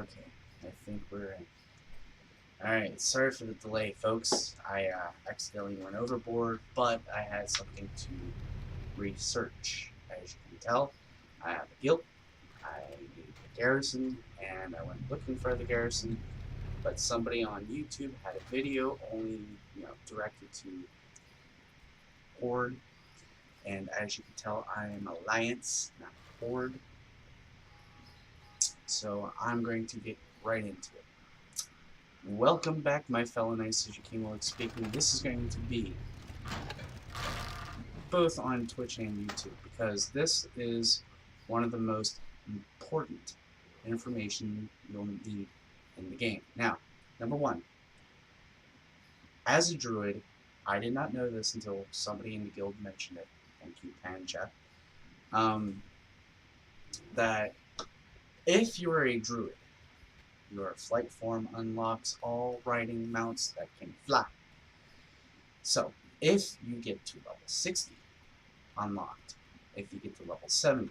Okay, I think we're in. Alright, sorry for the delay, folks. I accidentally went overboard, but I had something to research. As you can tell, I have a guild, I need a garrison, and I went looking for the garrison, but somebody on YouTube had a video only, directed to Horde, and as you can tell, I am Alliance, not Horde, so I'm going to get right into it. Welcome back, my fellow knights, as you came while speaking. This is going to be both on Twitch and YouTube, because this is one of the most important information you'll need in the game. Now, number one, as a druid, I did not know this until somebody in the guild mentioned it. Thank you, Panja. That if you are a druid, your flight form unlocks all riding mounts that can fly. So, if you get to level 60, unlocked. If you get to level 70,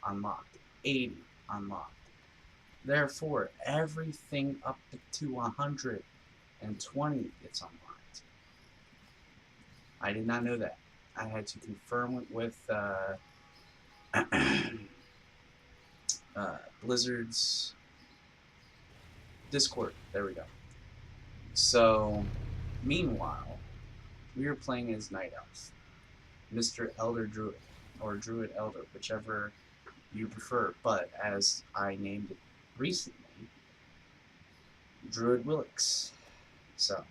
unlocked. 80, unlocked. Therefore, everything up to 120 gets unlocked. I did not know that. I had to confirm it with Blizzard's Discord. There we go. So, meanwhile, we are playing as Night Elf, Mr. Elder Druid, or Druid Elder, whichever you prefer. But as I named it recently, Druid Willix. So,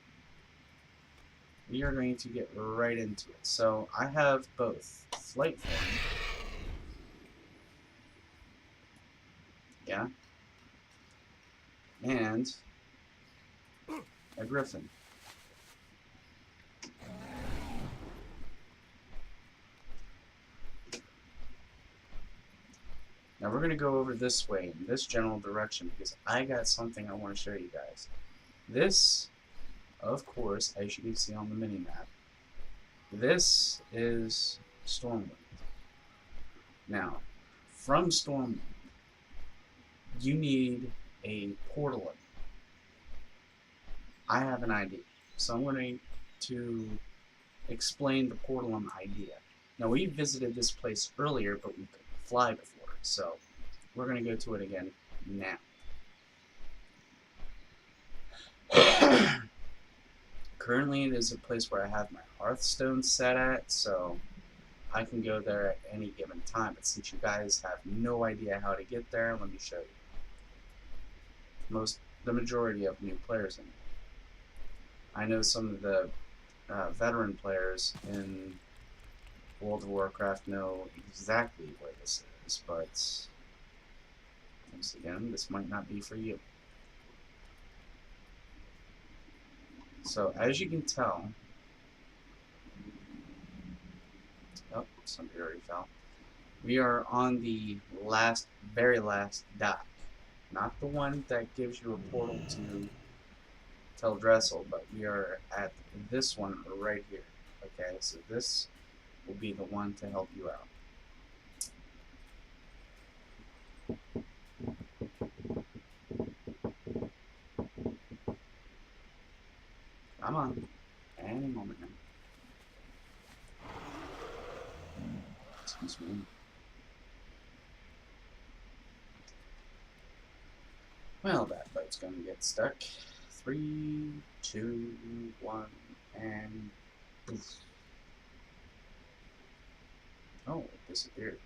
we are going to get right into it. So, I have both Flight Form, yeah, and a Griffin. Now we're going to go over this way, in this general direction, because I got something I want to show you guys. This, of course, as you can see on the mini-map, this is Stormwind. Now, from Stormwind, you need a portal. I have an idea, so I'm going to explain the portal idea. Now, we visited this place earlier, but we couldn't fly before, so we're going to go to it again now. Currently, it is a place where I have my Hearthstone set at, so I can go there at any given time. But since you guys have no idea how to get there, let me show you. The majority of new players in it. I know some of the veteran players in World of Warcraft know exactly where this is, but once again, this might not be for you. So, as you can tell, oh, somebody already fell. We are on the very last dock. Not the one that gives you a portal to Teldrassil, but we are at this one right here. Okay, so this will be the one to help you out. Come on. Any moment now. Excuse me. Well, that boat's gonna get stuck. 3, 2, 1, and poof. Oh, it disappeared.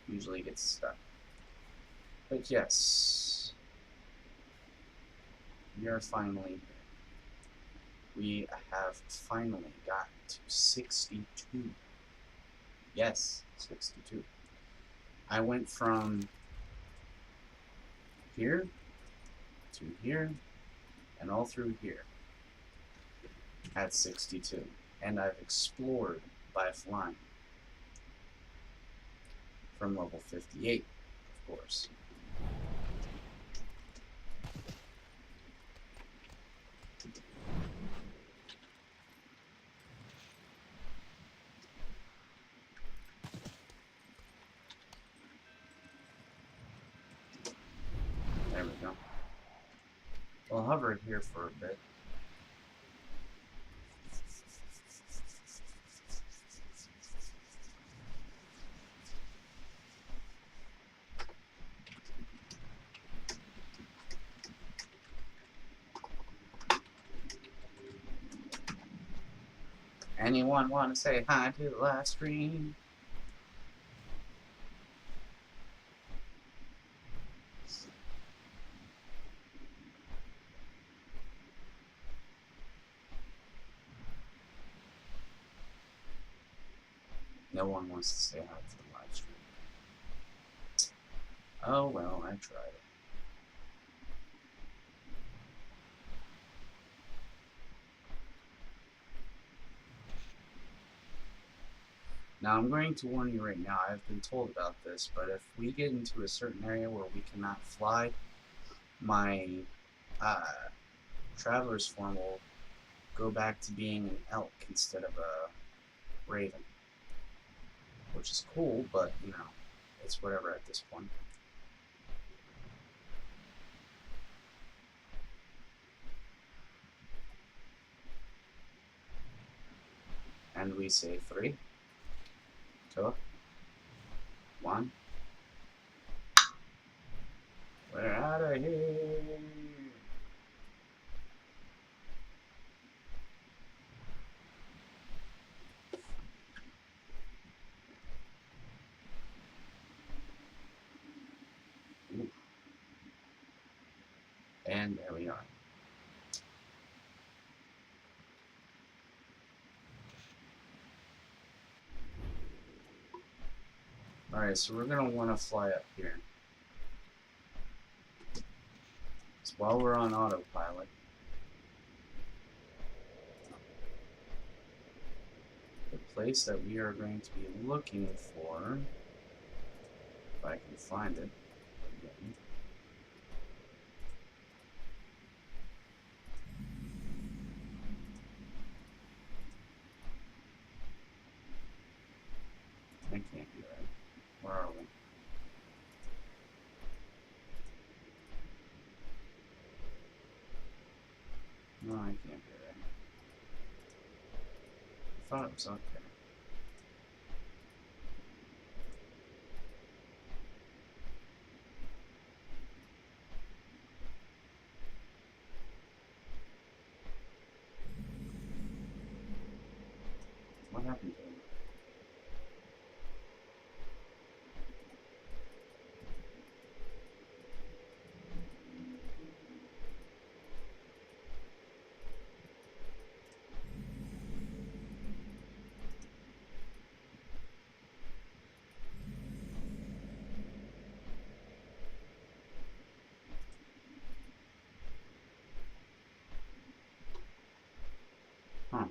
Usually gets stuck. But yes, we are finally here. We have finally gotten to 62. Yes, 62. I went from here to here and all through here at 62. And I've explored by flying from level 58, of course. There hover here for a bit. Anyone want to say hi to the live stream? No one wants to say hi to the live stream. Oh well, I tried it. Now I'm going to warn you right now, I've been told about this, but if we get into a certain area where we cannot fly, my traveler's form will go back to being an elk instead of a raven. Which is cool, but, you know, it's whatever at this point. And we say 3, 2, 1. We're out of here. Ooh. And there we are. Alright, so we're going to want to fly up here. So while we're on autopilot, the place that we are going to be looking for, if I can find it again, I can't be right. Where are we? No, I can't be right. I thought it was up there. What happened to him? Huh.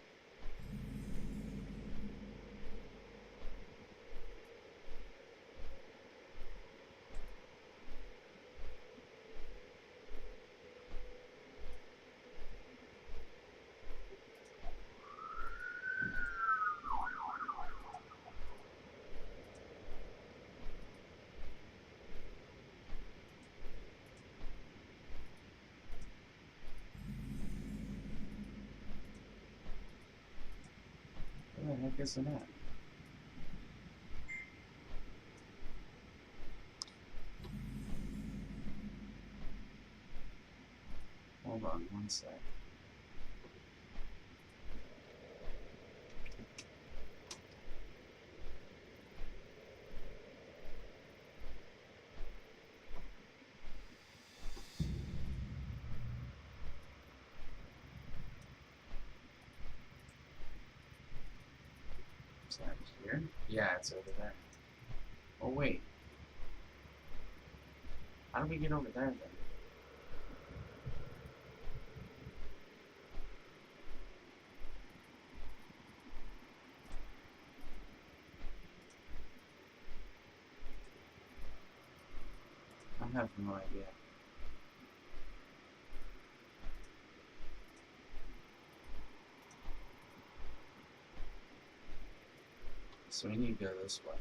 Where the heck is it at? Hold on one sec. Is that here? Yeah, it's over there. Oh wait. How do we get over there then? I have no idea. So we need to go this way.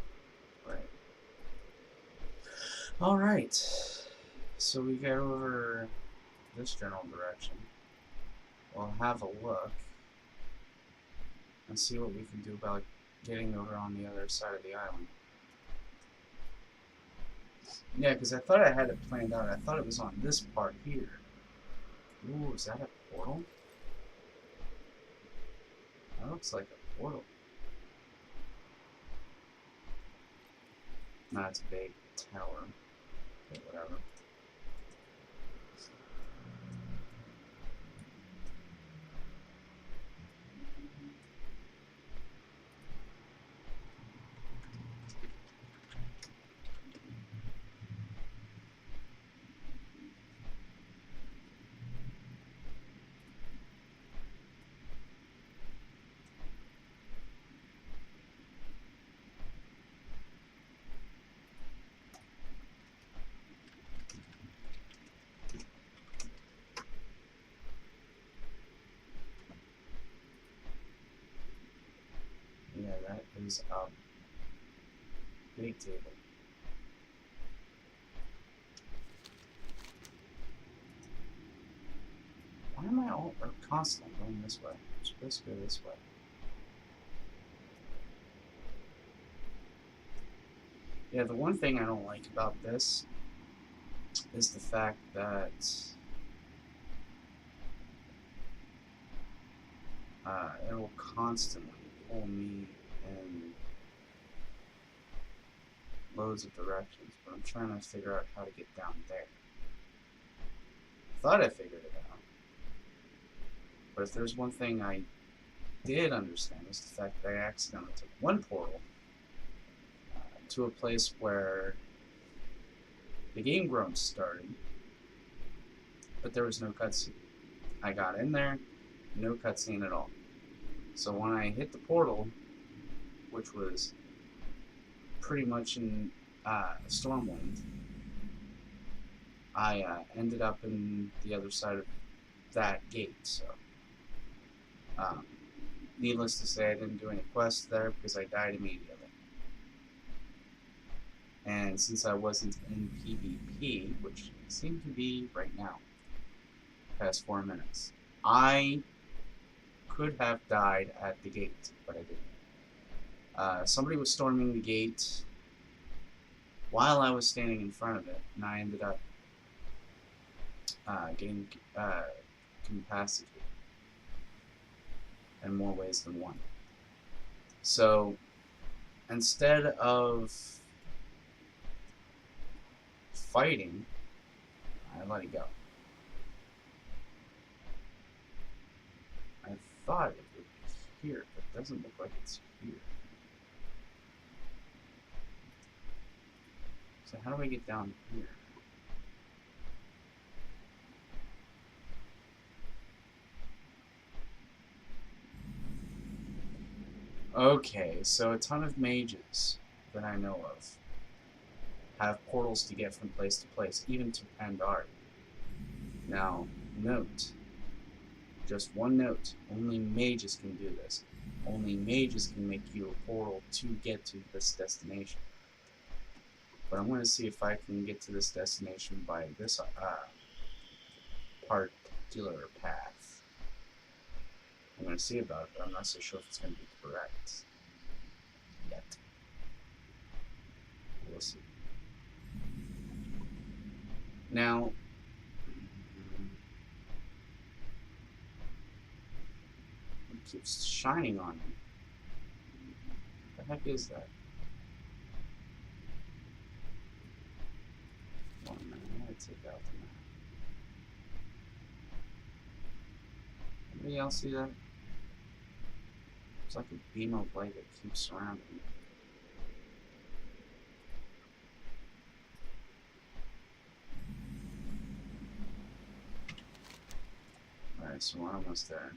Right. Alright. So we got over this general direction. We'll have a look and see what we can do about getting over on the other side of the island. Yeah, because I thought I had it planned out. I thought it was on this part here. Ooh, is that a portal? That looks like a portal. Nah, it's a big tower. But whatever. Yeah, that is a big table. Why am I constantly going this way? I'm supposed to go this way. Yeah, the one thing I don't like about this is the fact that it will constantly pull me in loads of directions, but I'm trying to figure out how to get down there. Thought I figured it out. But if there's one thing I did understand, is the fact that I accidentally took one portal to a place where the game grumps started, but there was no cutscene. I got in there, no cutscene at all. So when I hit the portal, which was pretty much in Stormwind, I ended up in the other side of that gate. So, needless to say, I didn't do any quests there because I died immediately. And since I wasn't in PvP, which seemed to be right now, past 4 minutes, I could have died at the gate, but I didn't. Somebody was storming the gate while I was standing in front of it, and I ended up getting incapacitated in more ways than one. So instead of fighting, I let it go. I thought it would be here, but it doesn't look like it's here. So how do I get down here? Okay, so a ton of mages that I know of have portals to get from place to place, even to Pandaren. Now, note, just one note, only mages can do this. Only mages can make you a portal to get to this destination. But I'm going to see if I can get to this destination by this particular path. I'm going to see about it, but I'm not so sure if it's going to be correct yet. We'll see. Now, it keeps shining on me. What the heck is that? One minute, I gotta take out the map. Anybody else see that? It's like a beam of light that keeps surrounding me. Alright, so we're almost there.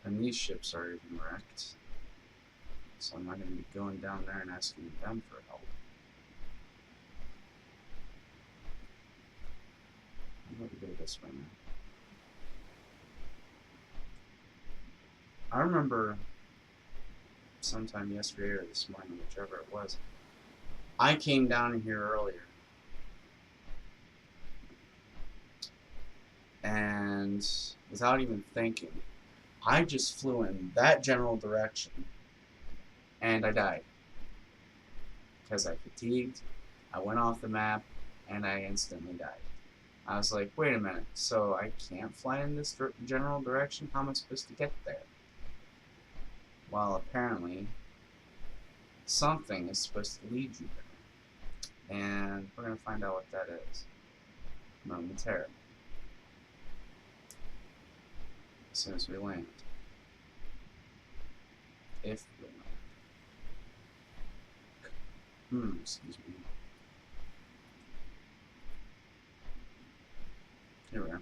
And these ships are even wrecked. So I'm not going to be going down there and asking them for help. I'm going to go this way now. I remember sometime yesterday or this morning, whichever it was, I came down in here earlier And without even thinking, I just flew in that general direction, and I died. Because I fatigued, I went off the map, and I instantly died. I was like, wait a minute, so I can't fly in this general direction? How am I supposed to get there? Well, apparently, something is supposed to lead you there. And we're going to find out what that is momentarily, as soon as we land. If we land. Excuse me. Here we are.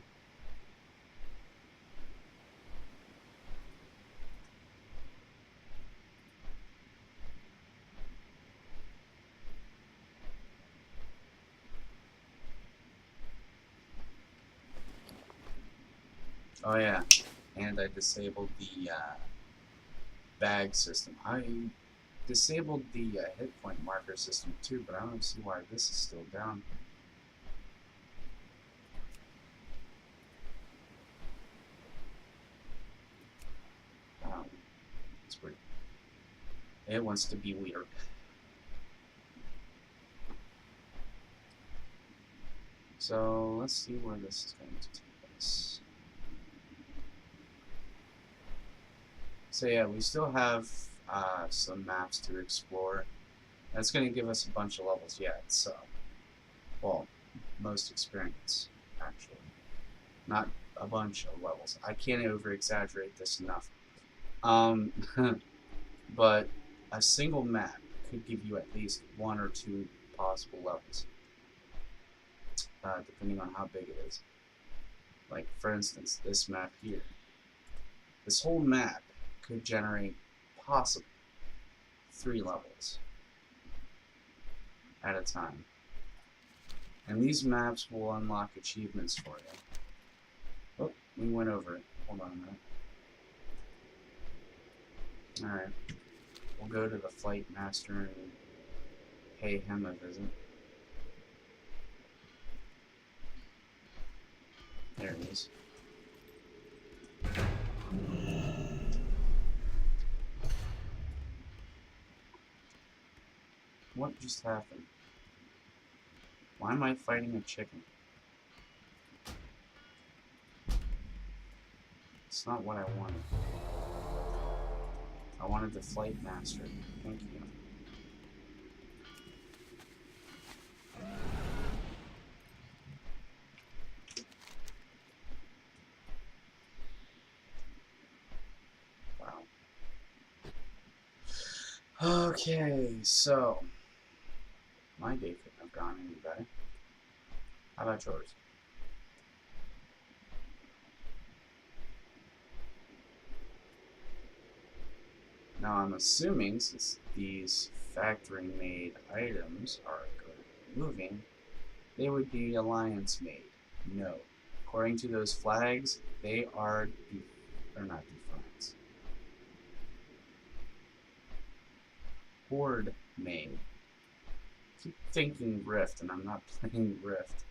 Oh yeah, and I disabled the bag system. I disabled the hit point marker system too, but I don't see why this is still down. It's weird. It wants to be weird. So let's see where this is going to take us. So yeah, we still have some maps to explore. That's going to give us a bunch of levels yet, so, well, most experience, actually. Not a bunch of levels. I can't over-exaggerate this enough. But a single map could give you at least 1 or 2 possible levels, depending on how big it is. Like, for instance, this map here. This whole map could generate possibly 3 levels at a time. And these maps will unlock achievements for you. Oh, we went over it. Hold on a minute. Alright. We'll go to the flight master and pay him a visit. There he is. What just happened? Why am I fighting a chicken? It's not what I wanted. I wanted the flight master. Thank you. Wow. Okay, so my day couldn't have gone any better. How about yours? Now I'm assuming, since these factory-made items are moving, they would be Alliance-made. No. According to those flags, they are they're not Defiance. Horde-made. I keep thinking Rift, and I'm not playing Rift.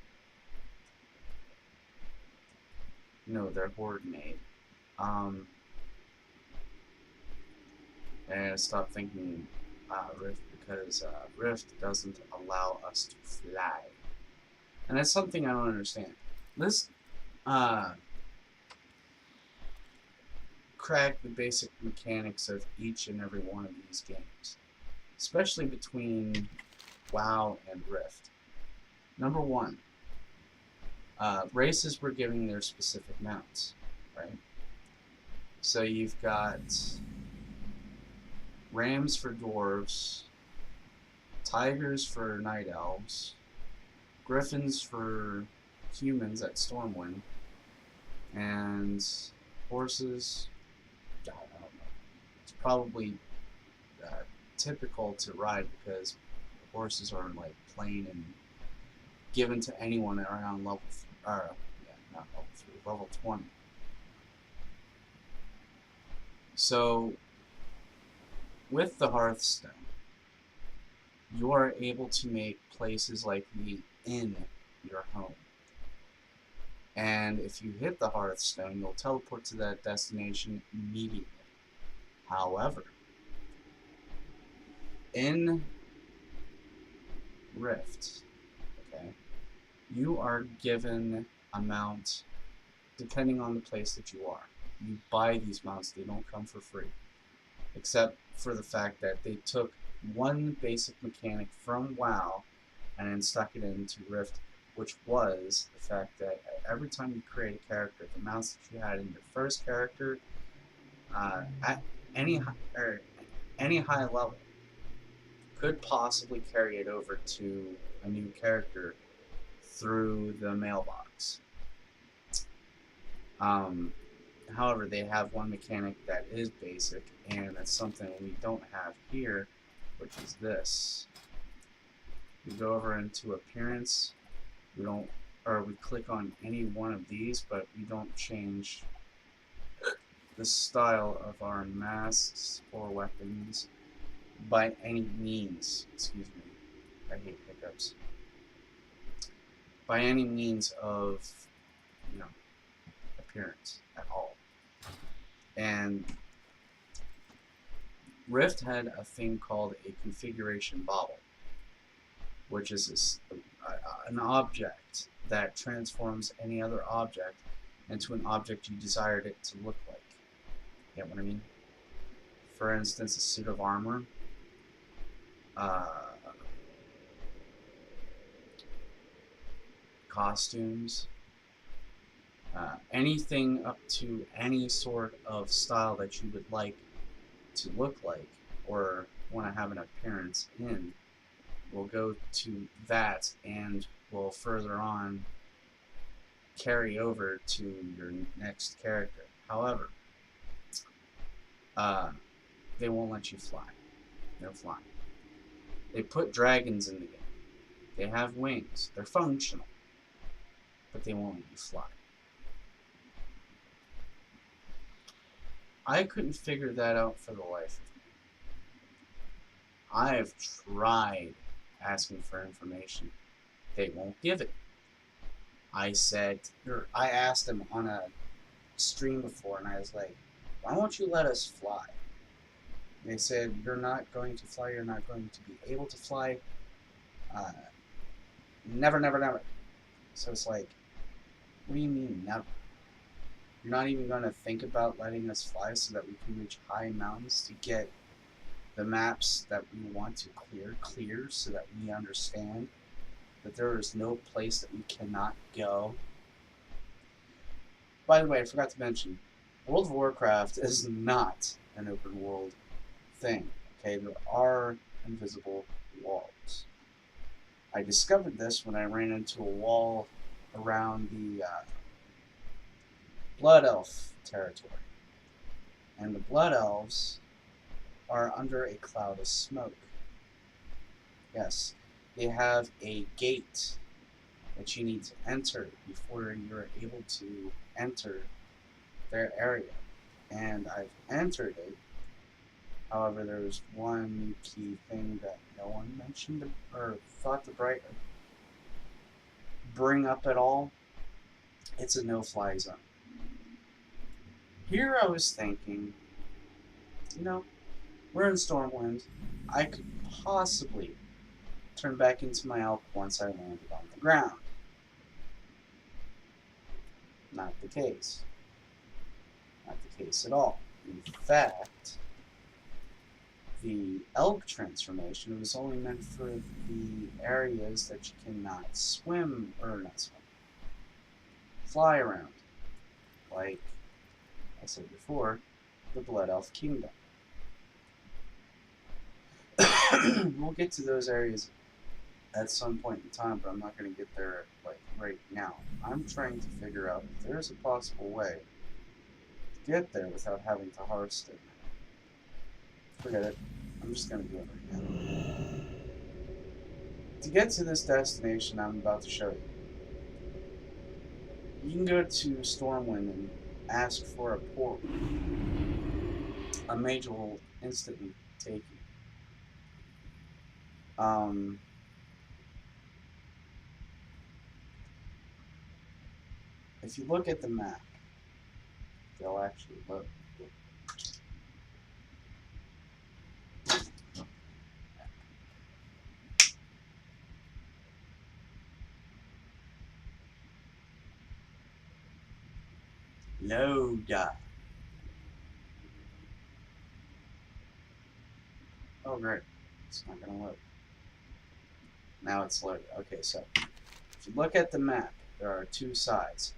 No, they're Horde-made. And stop thinking Rift, because Rift doesn't allow us to fly. And that's something I don't understand. Let's crack the basic mechanics of each and every one of these games, especially between WoW and Rift. Number one, races were giving their specific mounts, right? So you've got Rams for dwarves, tigers for night elves, griffins for humans at Stormwind, and horses, I don't know. It's probably typical to ride because horses are like plain and given to anyone around level, not level 3, level 20. So with the Hearthstone, you are able to make places like the inn your home. And if you hit the Hearthstone, you'll teleport to that destination immediately. However, in Rift, okay, you are given a mount depending on the place that you are. You buy these mounts, they don't come for free. Except for the fact that they took one basic mechanic from WoW and then stuck it into Rift, which was the fact that every time you create a character, the mounts that you had in your first character, at any high level, could possibly carry it over to a new character through the mailbox. However, they have one mechanic that is basic, and that's something we don't have here, which is this. We go over into appearance. We click on any one of these, but we don't change the style of our masks or weapons by any means. Excuse me. I hate hiccups. By any means of, appearance at all. And Rift had a thing called a configuration bobble, which is an object that transforms any other object into an object you desired it to look like. You get what I mean? For instance, a suit of armor. Costumes. Anything up to any sort of style that you would like to look like or want to have an appearance in will go to that and will further on carry over to your next character. However, they won't let you fly. No flying. They put dragons in the game. They have wings. They're functional. But they won't let you fly. I couldn't figure that out for the life of me. I have tried asking for information. They won't give it. I asked them on a stream before, and I was like, why won't you let us fly? They said, you're not going to fly, you're not going to be able to fly. Never, never, never. So it's like, what do you mean, never? You're not even going to think about letting us fly so that we can reach high mountains to get the maps that we want to clear so that we understand that there is no place that we cannot go. By the way, I forgot to mention, World of Warcraft is not an open world thing. Okay, there are invisible walls. I discovered this when I ran into a wall around the Blood Elf territory. And the Blood Elves are under a cloud of smoke. Yes, they have a gate that you need to enter before you're able to enter their area. And I've entered it. However, there was one key thing that no one mentioned or thought to bring up at all. It's a no-fly zone. Here I was thinking, we're in Stormwind. I could possibly turn back into my elk once I landed on the ground. Not the case. Not the case at all. In fact, the elk transformation was only meant for the areas that you cannot fly around. Like I said before, the Blood Elf Kingdom. We'll get to those areas at some point in time, but I'm not going to get there right now. I'm trying to figure out if there's a possible way to get there without having to harvest it. Forget it. I'm just going to do it right now. To get to this destination I'm about to show you, you can go to Stormwind and ask for a portal. A mage will instantly take you. if you look at the map, they'll actually look. Load. Oh, great. It's not going to load. Now it's loaded. Okay, so if you look at the map, there are two sides.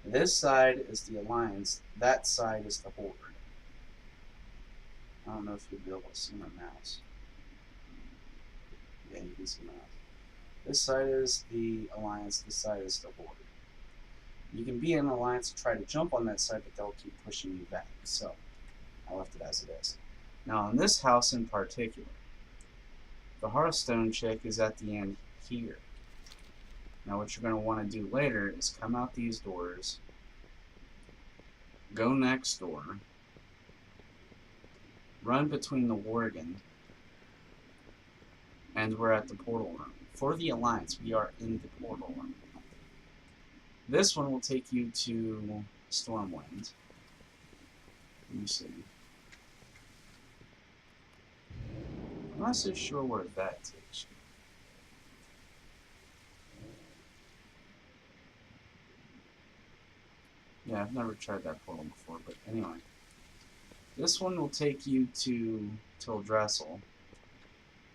This side is the Alliance. That side is the Horde. I don't know if you'll be able to see my mouse. Yeah, you can see my mouse. This side is the Alliance. This side is the Horde. You can be in an Alliance and try to jump on that side, but they'll keep pushing you back. So I left it as it is. Now, in this house in particular, the Hearthstone chick is at the end here. Now, what you're going to want to do later is come out these doors, go next door, run between the Worgen, and we're at the portal room. For the Alliance, we are in the portal room. This one will take you to Stormwind. Let me see. I'm not so sure where that takes you. Yeah, I've never tried that portal before, but anyway. This one will take you to Tildressel.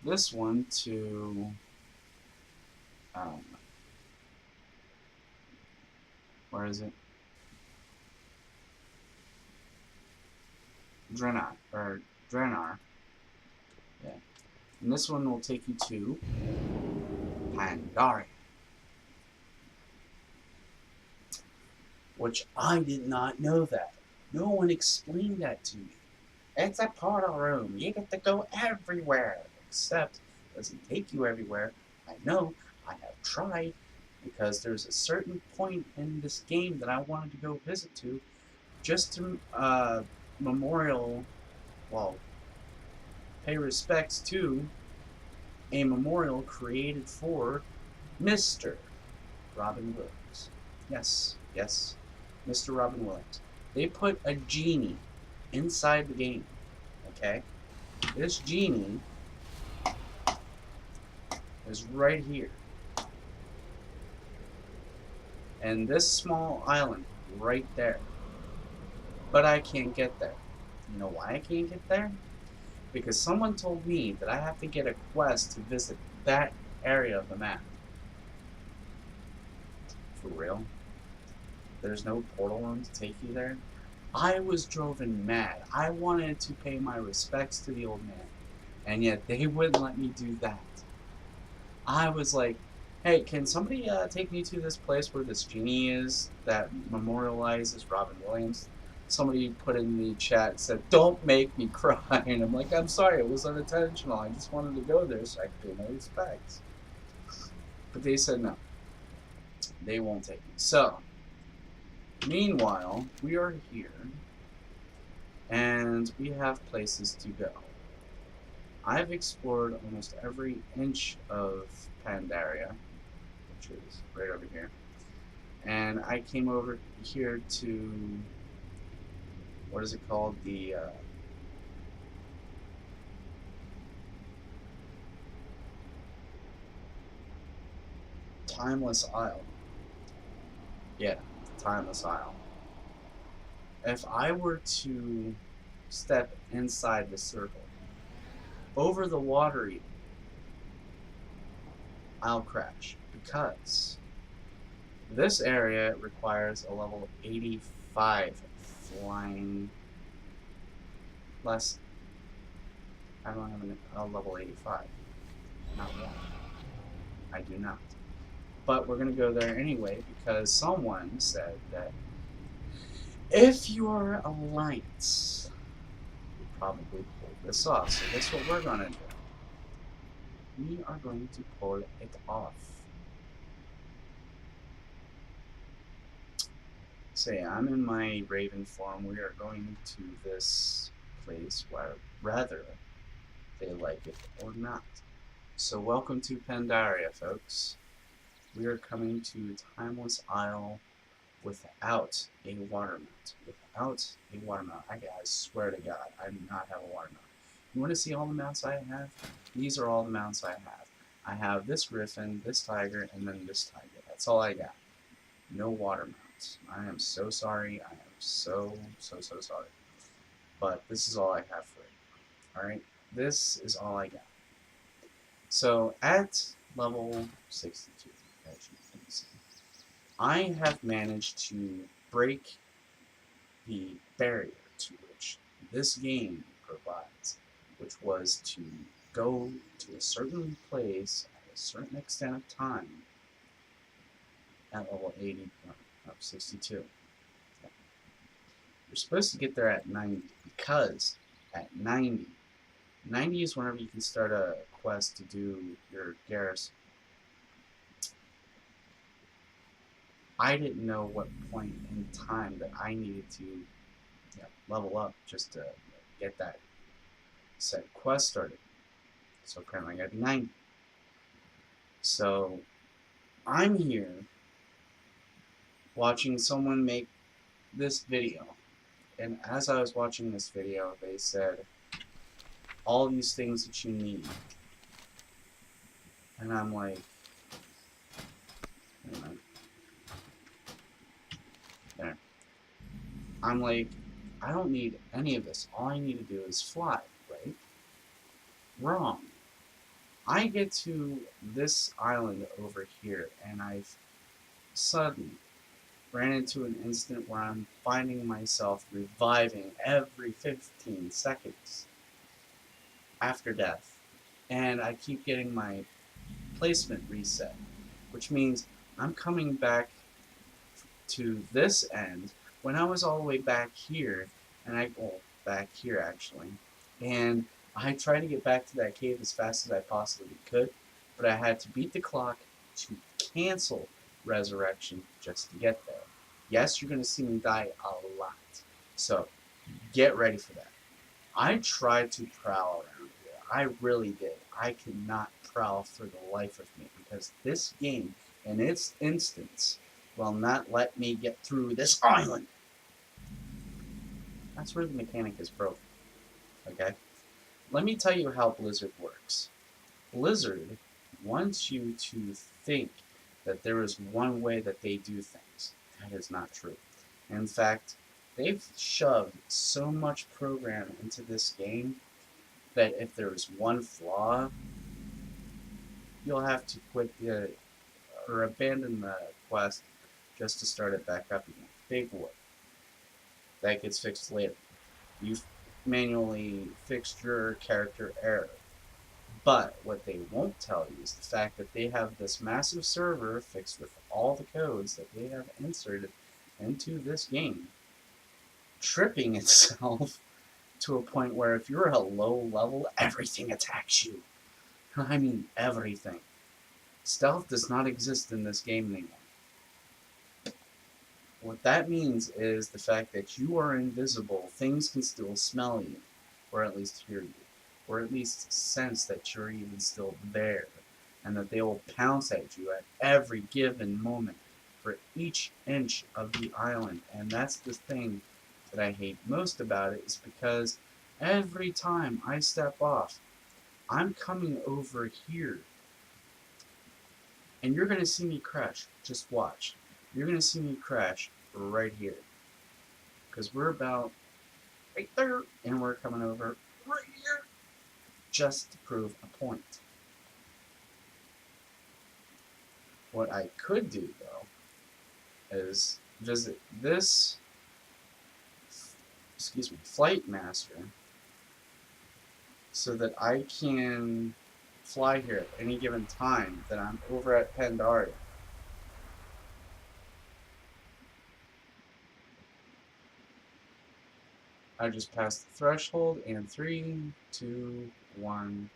This one to where is it? Drenar. Yeah. And this one will take you to Pandaria. Which I did not know that. No one explained that to me. It's a portal room. You get to go everywhere. Except it doesn't take you everywhere. I know. I have tried. Because there's a certain point in this game that I wanted to go visit to. Just to pay respects to a memorial created for Mr. Robin Williams. Yes, yes, Mr. Robin Williams. They put a genie inside the game, okay? This genie is right here. And this small island right there. But I can't get there. You know why I can't get there? Because someone told me that I have to get a quest to visit that area of the map. For real? There's no portal room to take you there? I was driven mad. I wanted to pay my respects to the old man. And yet they wouldn't let me do that. I was like, hey, can somebody take me to this place where this genie is that memorializes Robin Williams? Somebody put in the chat, said, don't make me cry. And I'm like, I'm sorry, it was unintentional. I just wanted to go there so I could pay my respects. But they said no. They won't take me. So, meanwhile, we are here. And we have places to go. I've explored almost every inch of Pandaria, which is right over here. And I came over here to, what is it called? The Timeless Isle. Yeah, the Timeless Isle. If I were to step inside the circle, over the water even, I'll crash, because this area requires a level 85 flying. Less. I don't have a level 85. Not one. I do not. But we're going to go there anyway because someone said that if you are Alliance, you probably pull this off. So that's what we're going to do. We are going to pull it off. Say, I'm in my Raven form. We are going to this place, whether they like it or not. So welcome to Pandaria, folks. We are coming to Timeless Isle without a water mount. Without a water mount. I swear to God, I do not have a water mount. You want to see all the mounts I have? These are all the mounts I have. I have this griffin, this tiger, and then this tiger. That's all I got. No water mounts. I am so sorry. I am so sorry. But this is all I have for it. Alright? This is all I got. So, at level 62, as you can see, I have managed to break the barrier to which this game provides, which was to go to a certain place at a certain extent of time at level 80, no, 62. You're supposed to get there at 90, because at 90 is whenever you can start a quest to do your garrison. I didn't know what point in time that I needed to level up just to get that said quest started. So currently I got 90. So I'm here watching someone make this video, and as I was watching this video, they said all these things that you need, and I'm like, there. I'm like, I don't need any of this. All I need to do is fly, right? Wrong. I get to this island over here, and I've suddenly ran into an instant where I'm finding myself reviving every 15 seconds after death. And I keep getting my placement reset, which means I'm coming back to this end when I was all the way back here, and back here actually, and I tried to get back to that cave as fast as I possibly could, but I had to beat the clock to cancel resurrection just to get there. Yes, you're going to see me die a lot, so get ready for that. I tried to prowl around here. I really did. I could not prowl for the life of me, because this game, in its instance, will not let me get through this island. That's where the mechanic is broken. Okay? Let me tell you how Blizzard works. Blizzard wants you to think that there is one way that they do things. That is not true. In fact, they've shoved so much program into this game that if there is one flaw, you'll have to quit or abandon the quest just to start it back up again. Big whoop. That gets fixed later. You've manually fixed your character error. But what they won't tell you is the fact that they have this massive server fixed with all the codes that they have inserted into this game, tripping itself to a point where if you're a low level, everything attacks you. I mean everything. Stealth does not exist in this game anymore. What that means is the fact that you are invisible, things can still smell you, or at least hear you, or at least sense that you're even still there, and that they will pounce at you at every given moment for each inch of the island. And that's the thing that I hate most about it, is because every time I step off, I'm coming over here, and you're going to see me crash. Just watch. You're going to see me crash right here, because we're about right there, and we're coming over right here just to prove a point. What I could do, though, is visit this flight master so that I can fly here at any given time that I'm over at Pandaria. I just passed the threshold, and 3, 2, 1.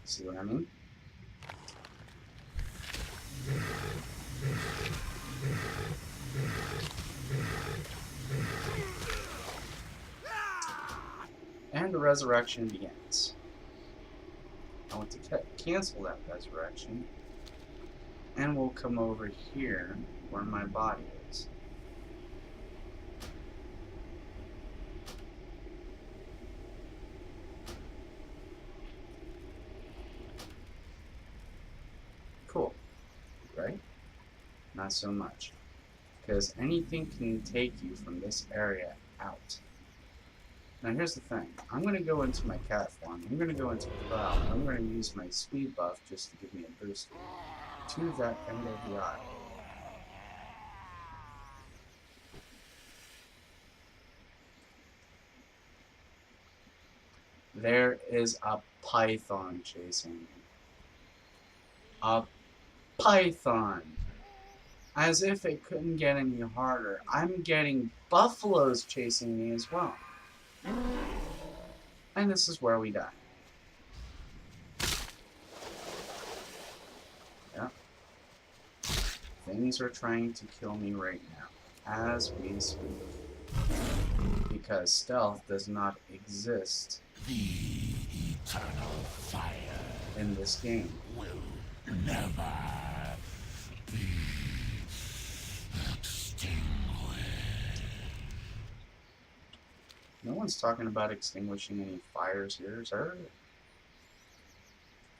See what I mean? And the resurrection begins. I want to cancel that resurrection. And we'll come over here where my body is. Cool, right? Not so much. Because anything can take you from this area out. Now here's the thing. I'm going to go into my cat form. I'm going to go into Cloud. I'm going to use my speed buff just to give me a boost to that end of the aisle. There is a python chasing me. A python! As if it couldn't get any harder. I'm getting buffaloes chasing me as well. And this is where we die. Yeah. Things are trying to kill me right now, as we speak. Because stealth does not exist The eternal fire in this game. will never be extinguished. No one's talking about extinguishing any fires here, is there?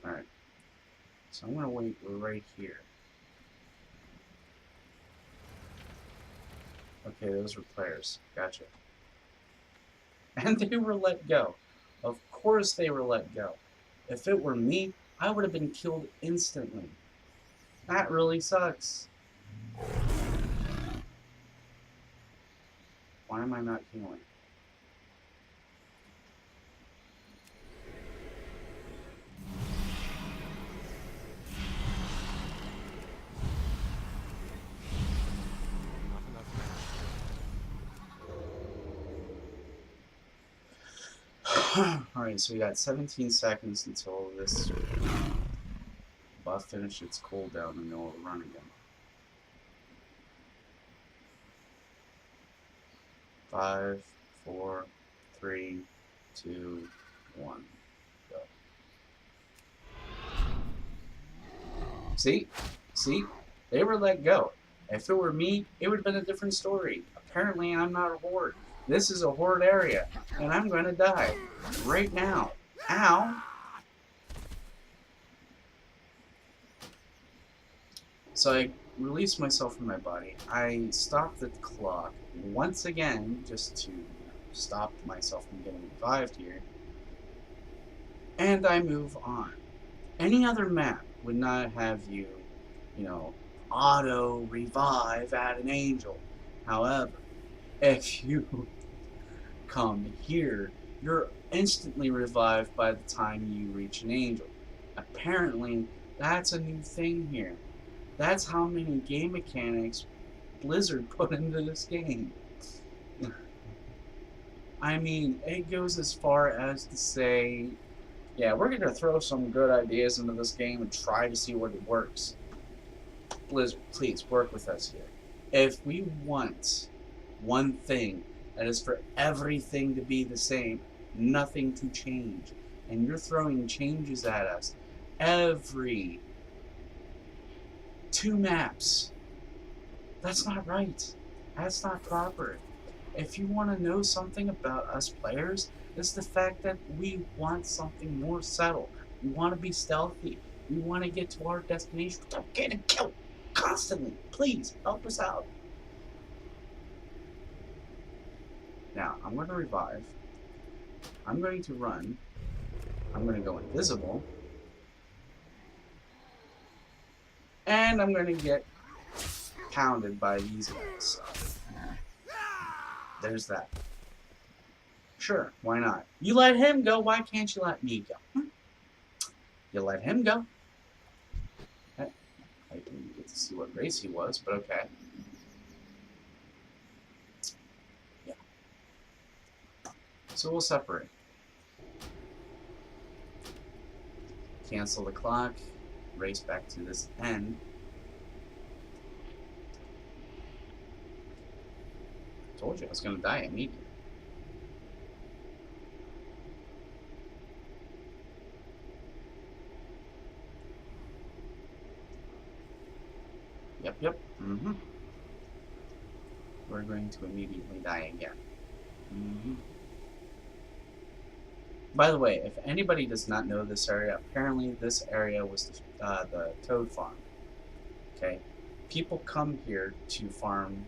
Alright. So I'm gonna wait right here. Okay, those were players. Gotcha. And they were let go. Of course they were let go. If it were me, I would have been killed instantly. That really sucks. Why am I not healing? Alright, so we got 17 seconds until this buff finishes its cooldown and then we'll run again. 5, 4, 3, 2, 1, go. See? See? They were let go. If it were me, it would have been a different story. Apparently, I'm not a horde. This is a horde area, and I'm going to die right now. Ow! So I released myself from my body. I stopped the clock once again, just to stop myself from getting revived here. And I move on. Any other map would not have you, auto revive at an angel. However, if you come here, you're instantly revived by the time you reach an angel. Apparently, that's a new thing here. That's how many game mechanics Blizzard put into this game. I mean, it goes as far as to say, yeah, we're going to throw some good ideas into this game and try to see what it works. Blizzard, please work with us here. If we want one thing that is for everything to be the same, nothing to change, and you're throwing changes at us every 2 maps, that's not right. That's not proper. If you want to know something about us players, it's the fact that we want something more subtle. We want to be stealthy. We want to get to our destination without getting killed constantly. Please, help us out. Now, I'm going to revive. I'm going to run. I'm going to go invisible. And I'm going to get pounded by these guys. There's that. Sure, why not? You let him go, why can't you let me go? You let him go. I didn't get to see what race he was, but okay. Yeah. So we'll separate. Cancel the clock. Race back to this end. Told you I was going to die immediately. Mm-hmm. We're going to immediately die again. Mm-hmm. By the way, if anybody does not know this area, apparently this area was the toad farm. Okay? People come here to farm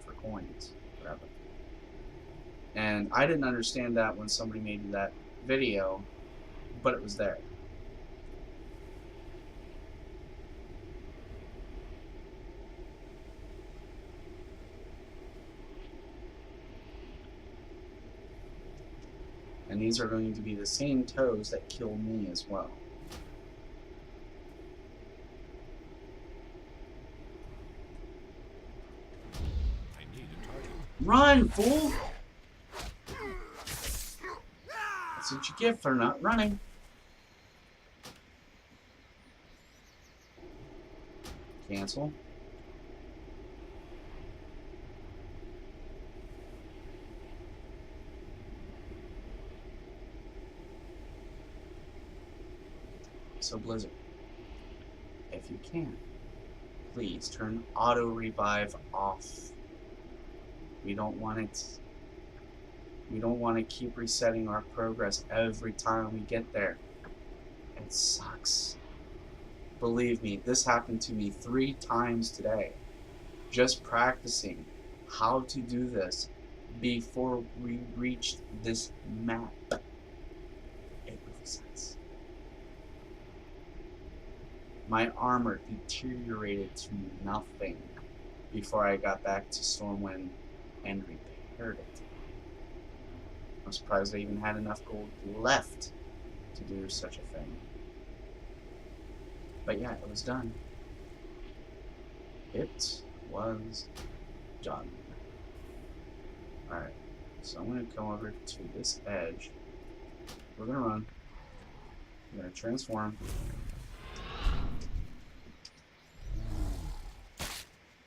for coins, whatever. And I didn't understand that when somebody made that video, but it was there. And these are going to be the same toads that kill me as well. I need a target. Run, fool! That's what you get for not running. Cancel. So Blizzard, if you can, please turn auto revive off. We don't want it. We don't want to keep resetting our progress every time we get there. It sucks. Believe me, this happened to me 3 times today. Just practicing how to do this before we reached this map. It really sucks. My armor deteriorated to nothing before I got back to Stormwind and repaired it. I'm surprised I even had enough gold left to do such a thing. But yeah, it was done. It was done. Alright, so I'm going to come over to this edge. We're going to run. I'm going to transform.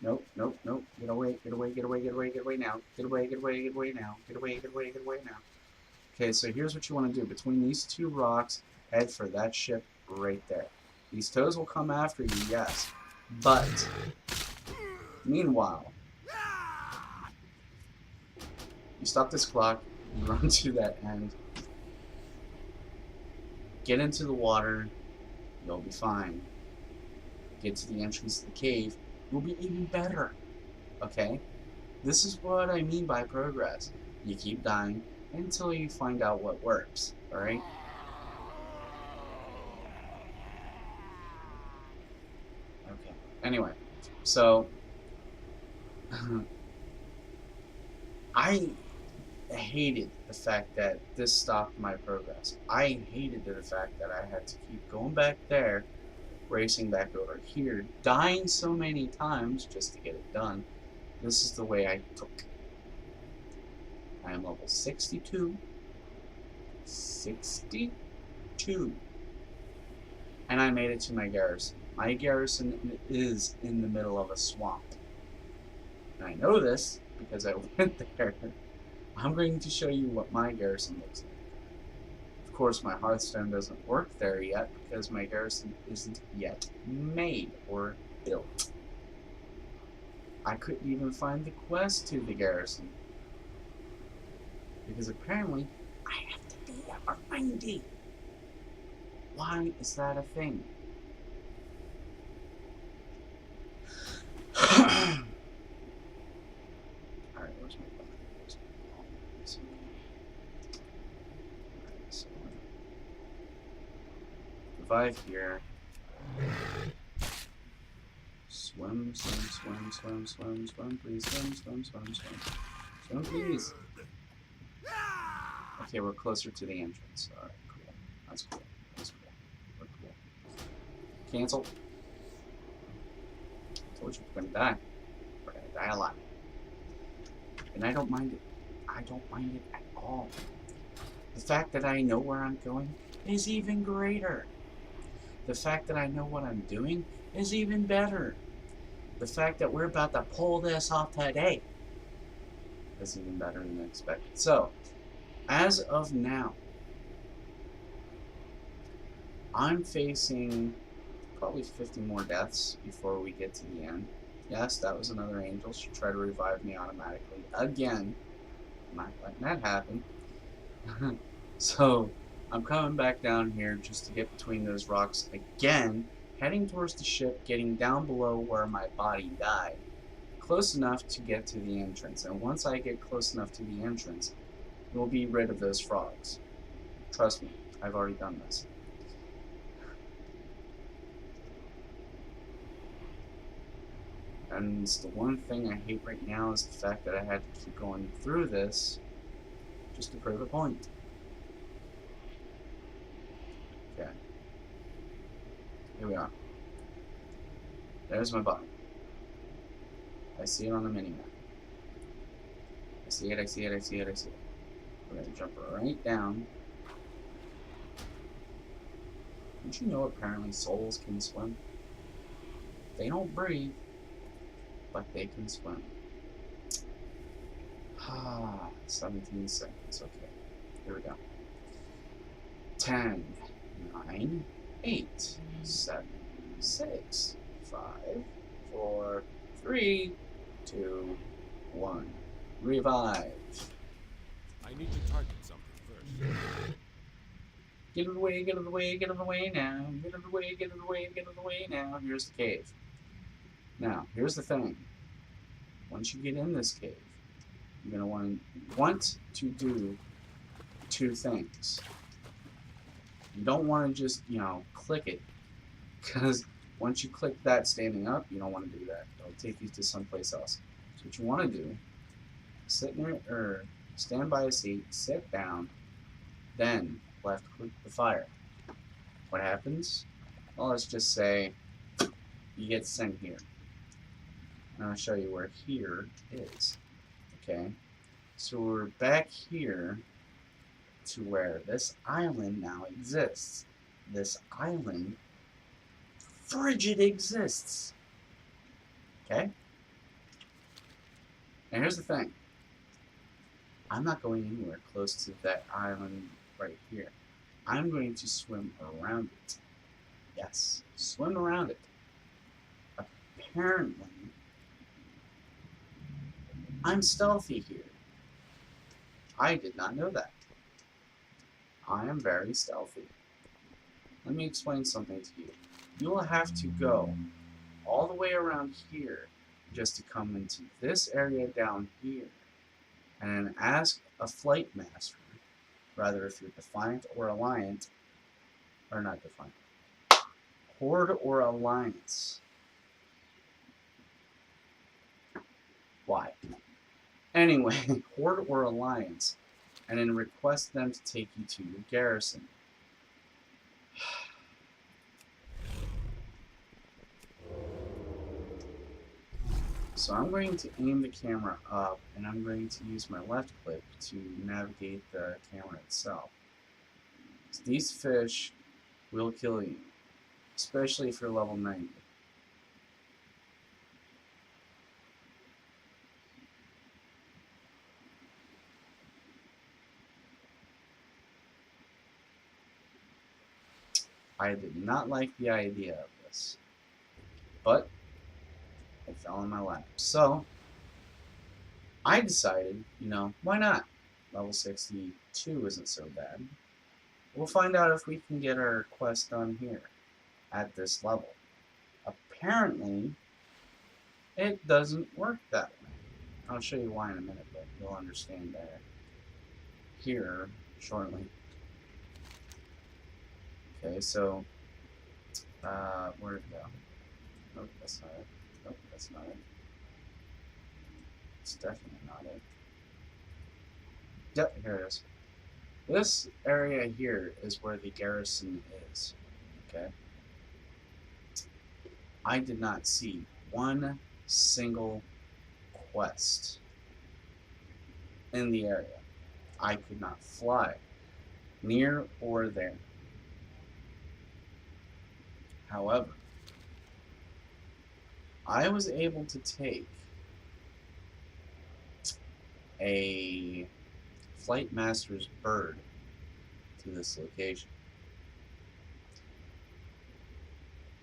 Nope, nope, nope. Get away, get away, get away, get away, get away now. Get away, get away, get away now. Get away, get away, get away now. Okay, so here's what you want to do. Between these 2 rocks, head for that ship right there. These toads will come after you, yes. But, meanwhile, you stop this clock, you run to that end, get into the water, you'll be fine. Get to the entrance to the cave, you'll be even better. Okay? This is what I mean by progress. You keep dying until you find out what works. Alright? Okay. Anyway, so I hated the fact that this stopped my progress. I hated the fact that I had to keep going back there, racing back over here, dying so many times just to get it done. This is the way I took. I am level 62. 62. And I made it to my garrison. My garrison is in the middle of a swamp. And I know this because I went there. I'm going to show you what my garrison looks like. Of course, my Hearthstone doesn't work there yet because my garrison isn't yet made or built. I couldn't even find the quest to the garrison. Because apparently, I have to be level 90. Why is that a thing? Alright, where's my button? Alright, so revive here. Swim, swim, swim, swim, swim, swim, please, swim, swim, swim, swim. Swim, please. Okay, we're closer to the entrance. Alright, cool. That's cool. That's cool. We're cool. Cancel. Told you we're gonna die. We're gonna die a lot. And I don't mind it. I don't mind it at all. The fact that I know where I'm going is even greater. The fact that I know what I'm doing is even better. The fact that we're about to pull this off today is even better than expected. So, as of now, I'm facing probably 50 more deaths before we get to the end. Yes, that was another angel. She tried to revive me automatically. Again. I'm not letting that happen. So, I'm coming back down here just to get between those rocks again, heading towards the ship, getting down below where my body died. Close enough to get to the entrance. And once I get close enough to the entrance, we'll be rid of those frogs. Trust me, I've already done this. And it's the one thing I hate right now is the fact that I had to keep going through this just to prove a point. Okay. Here we are. There's my body. I see it on the mini-map. I see it, I see it, I see it, I see it. We're going to jump right down. Did you know apparently souls can swim? They don't breathe, but they can swim. 17 seconds, okay. Here we go. 10, 9, 8, 7, 6, 5, 4, 3, 2, 1. Revive. I need to target something first. Get out of the way, get out of the way, get out of the way now. Get out of the way, get out of the way, get out of the way now. Here's the cave. Now, here's the thing. Once you get in this cave, you're going to want to do two things. You don't want to just, click it. Because once you click that standing up, you don't want to do that. It'll take you to someplace else. So what you want to do, sit near, or stand by a seat, sit down, then left click the fire. What happens? Well, let's just say you get sent here. And I'll show you where here is. Okay? So we're back here to where this island now exists. This island frigid exists. Okay? And here's the thing. I'm not going anywhere close to that island right here. I'm going to swim around it. Yes, swim around it. Apparently, I'm stealthy here. I did not know that. I am very stealthy. Let me explain something to you. You will have to go all the way around here just to come into this area down here and then ask a flight master, rather if you're Defiant or Alliant, or not Defiant, Horde or Alliance. Why? Anyway, Horde or Alliance, and then request them to take you to your garrison. So I'm going to aim the camera up, and I'm going to use my left click to navigate the camera itself. So these fish will kill you, especially if you're level 90. I did not like the idea of this, but it fell in my lap. So I decided, why not? Level 62 isn't so bad. We'll find out if we can get our quest done here at this level. Apparently, it doesn't work that way. I'll show you why in a minute, but you'll understand better here shortly. Okay, so, where'd it go? Nope, that's not it. Nope, that's not it. It's definitely not it. Yep, here it is. This area here is where the garrison is. Okay? I did not see one single quest in the area. I could not fly near or there. However, I was able to take a flight master's bird to this location.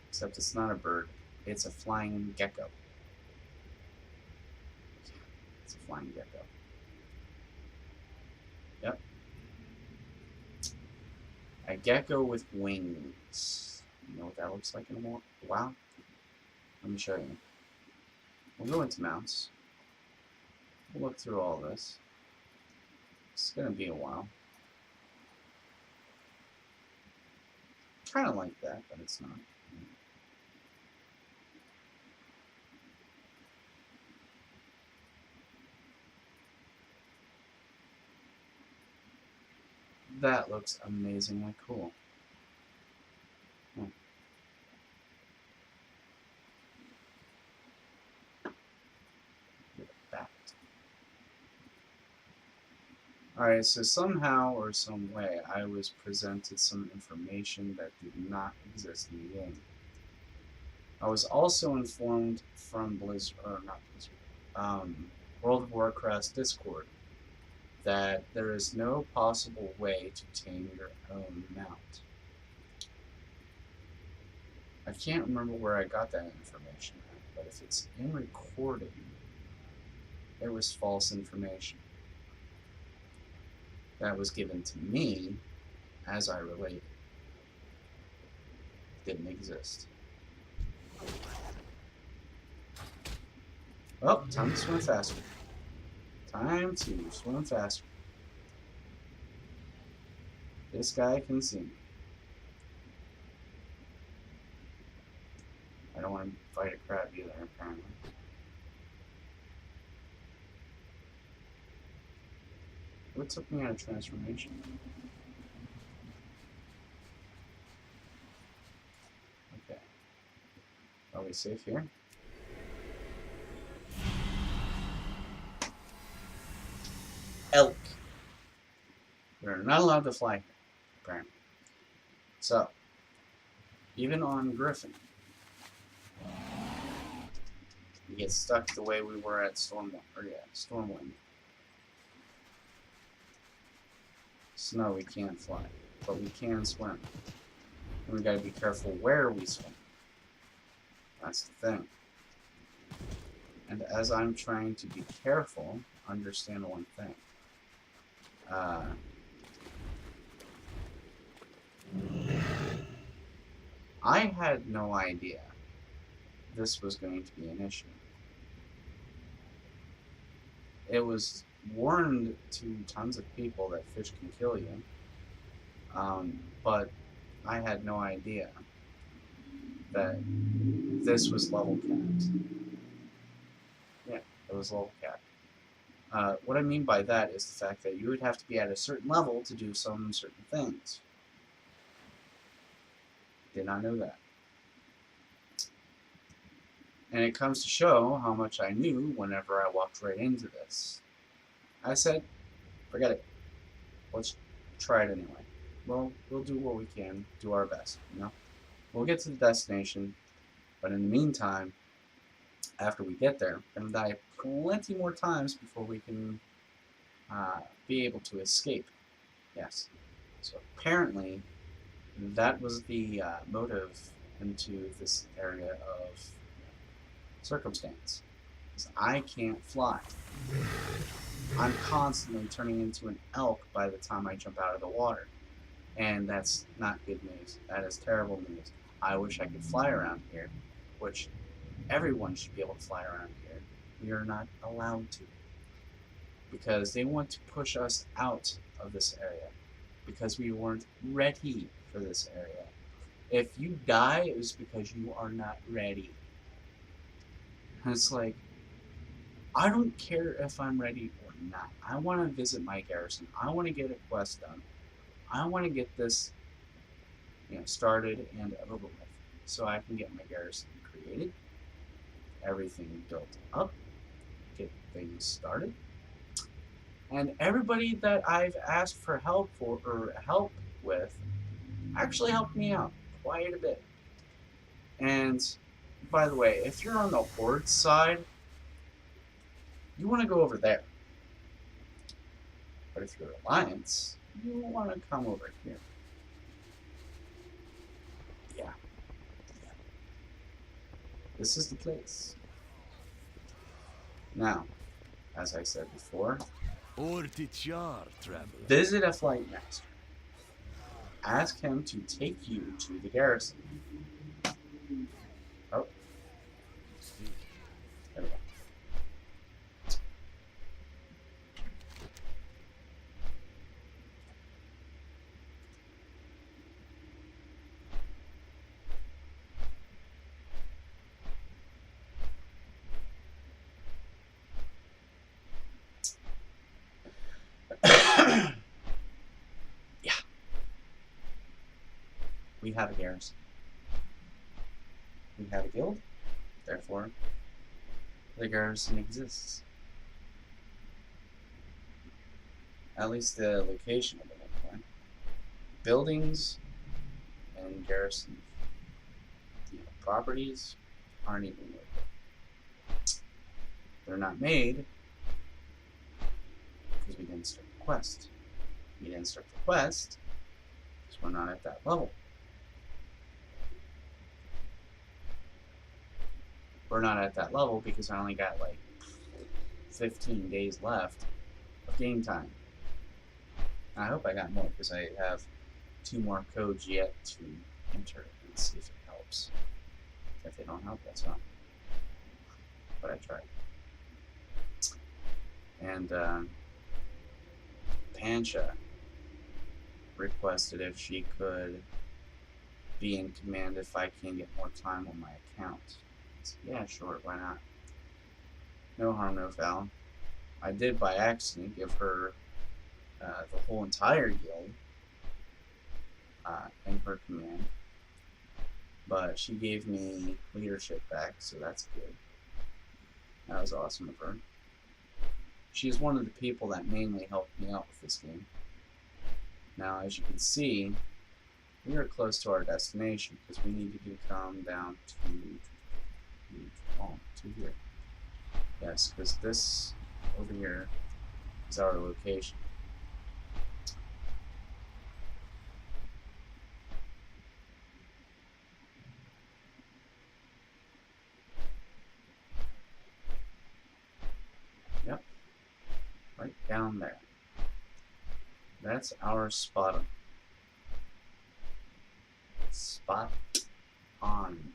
Except it's not a bird, it's a flying gecko. It's a flying gecko. Yep. A gecko with wings. You know what that looks like in a more? Wow. Let me show you. We'll go into mounts. We'll look through all this. It's gonna be a while. Kind of like that, but it's not. That looks amazingly cool. Alright, so somehow or some way I was presented some information that did not exist in the game. I was also informed from Blizzard, or not Blizzard, World of Warcraft's Discord, that there is no possible way to tame your own mount. I can't remember where I got that information at, but if it's in recording, it was false information that was given to me as I related. Didn't exist. Oh, time to swim faster. Time to swim faster. This guy can see me. I don't want to fight a crab either, apparently. What took me out of transformation? Okay. Are we safe here? Elk. We're not allowed to fly here, apparently. So, even on Griffin, we get stuck the way we were at Stormwind. Snow, we can't fly, but we can swim. And we gotta be careful where we swim. That's the thing. And as I'm trying to be careful, understand one thing. I had no idea this was going to be an issue. It was warned to tons of people that fish can kill you, but I had no idea that this was level capped. Yeah, it was level capped. What I mean by that is the fact that you would have to be at a certain level to do some certain things. Did not know that. And it comes to show how much I knew whenever I walked right into this. I said, forget it. Let's try it anyway. Well, we'll do what we can, do our best, you know? We'll get to the destination, but in the meantime, after we get there, we're going to die plenty more times before we can be able to escape. Yes. So apparently, that was the motive into this area of circumstance. Because I can't fly. I'm constantly turning into an elk by the time I jump out of the water. And that's not good news. That is terrible news. I wish I could fly around here, which everyone should be able to fly around here. We are not allowed to. Because they want to push us out of this area. Because we weren't ready for this area. If you die, it was because you are not ready. And it's like, I don't care if I'm ready or not. I want to visit my garrison. I want to get a quest done. I want to get this, started and over with, so I can get my garrison created, everything built up, get things started, and everybody that I've asked for help with actually helped me out quite a bit. And by the way, if you're on the Horde side, you want to go over there. But if you're Alliance, you want to come over here. Yeah. This is the place. Now, as I said before, Ortichar, traveler. visit a flight master. Ask him to take you to the garrison. Oh, there we go. Yeah. We have a garrison. We have a guild. Therefore, the garrison exists. At least the location of the one. Buildings and garrison properties aren't even local. They're not made because we didn't start the quest. We didn't start the quest because we're not at that level. We're not at that level because I only got like 15 days left of game time. I hope I got more because I have 2 more codes yet to enter and see if it helps. If they don't help, that's fine. But I tried. And Pancha requested if she could be in command if I can get more time on my account. I said, yeah, sure, why not? No harm, no foul. I did by accident give her the whole entire guild in her command, but she gave me leadership back, so that's good. That was awesome of her. She's one of the people that mainly helped me out with this game. Now, as you can see, we are close to our destination because we need to come down to here. Yes, because this over here is our location. Yep, right down there. That's our spot. Spot on.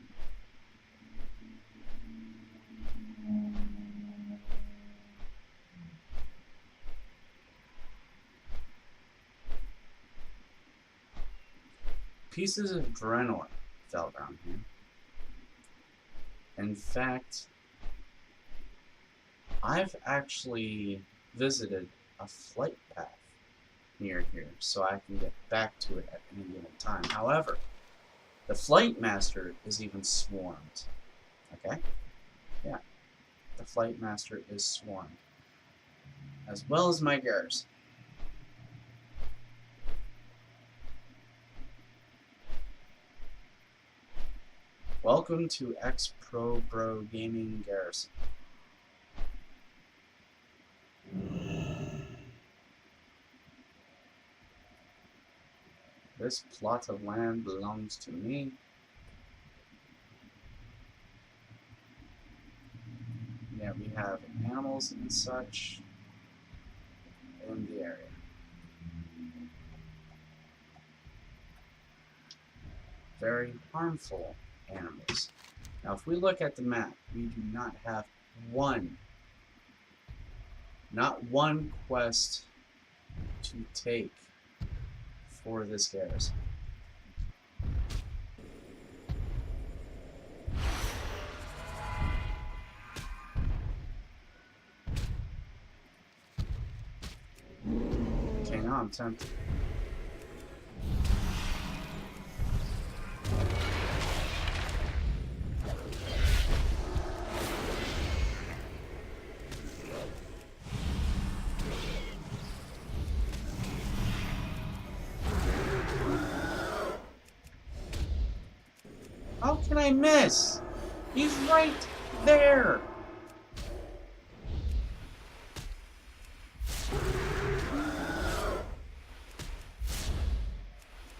Pieces of Draenor fell down here. In fact, I've actually visited a flight path near here, so I can get back to it at any given time. However, the flight master is even swarmed. Okay? Yeah. The flight master is swarmed. As well as my garrison. Welcome to X-Pro Bro Gaming Garrison. This plot of land belongs to me. Yeah, we have animals and such in the area. Very harmful animals. Now, if we look at the map, we do not have not one quest to take for this garrison. Okay, now I'm tempted. How can I miss? He's right there.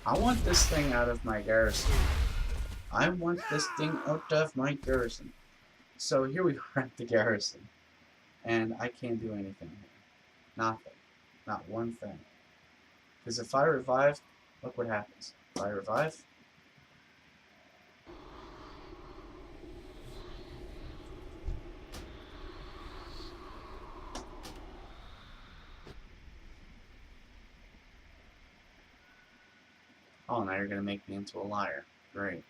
I want this thing out of my garrison. I want this thing out of my garrison. So here we are at the garrison. And I can't do anything here. Nothing. Not one thing. Because if I revive, look what happens. If I revive, oh, now you're going to make me into a liar. Great.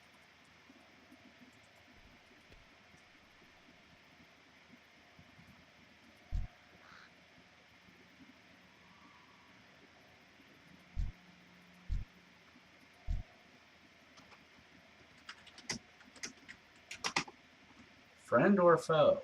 Friend or foe?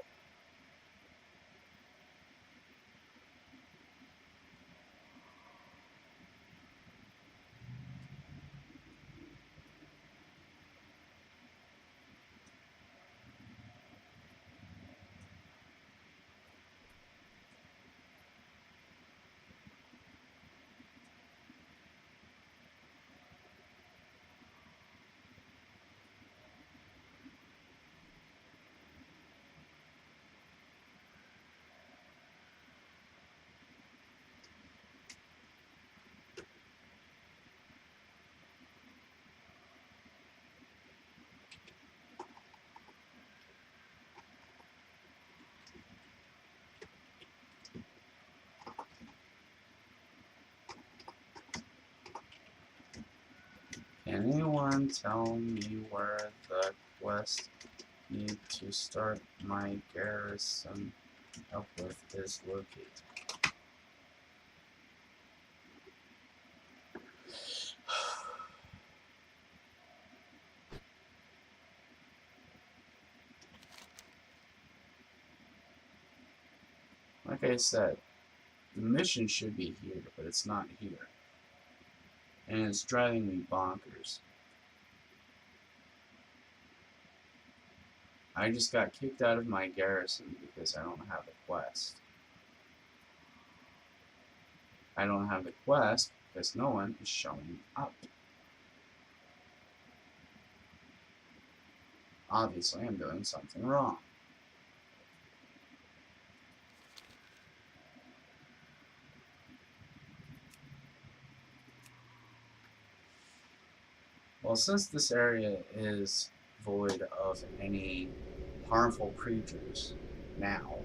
Can anyone tell me where the quest need to start my garrison uplift is located? Like I said, the mission should be here, but it's not here. And it's driving me bonkers. I just got kicked out of my garrison because I don't have a quest. I don't have the quest because no one is showing up. Obviously, I'm doing something wrong. Well, since this area is void of any harmful creatures now,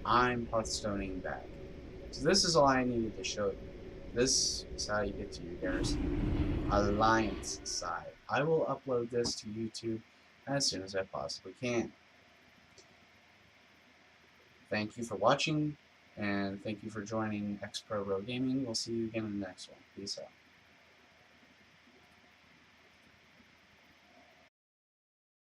I'm Hearthstoning back. So this is all I needed to show you. This is how you get to your Garrison Alliance side. I will upload this to YouTube as soon as I possibly can. Thank you for watching, and thank you for joining X Pro Gaming. We'll see you again in the next one. Peace out.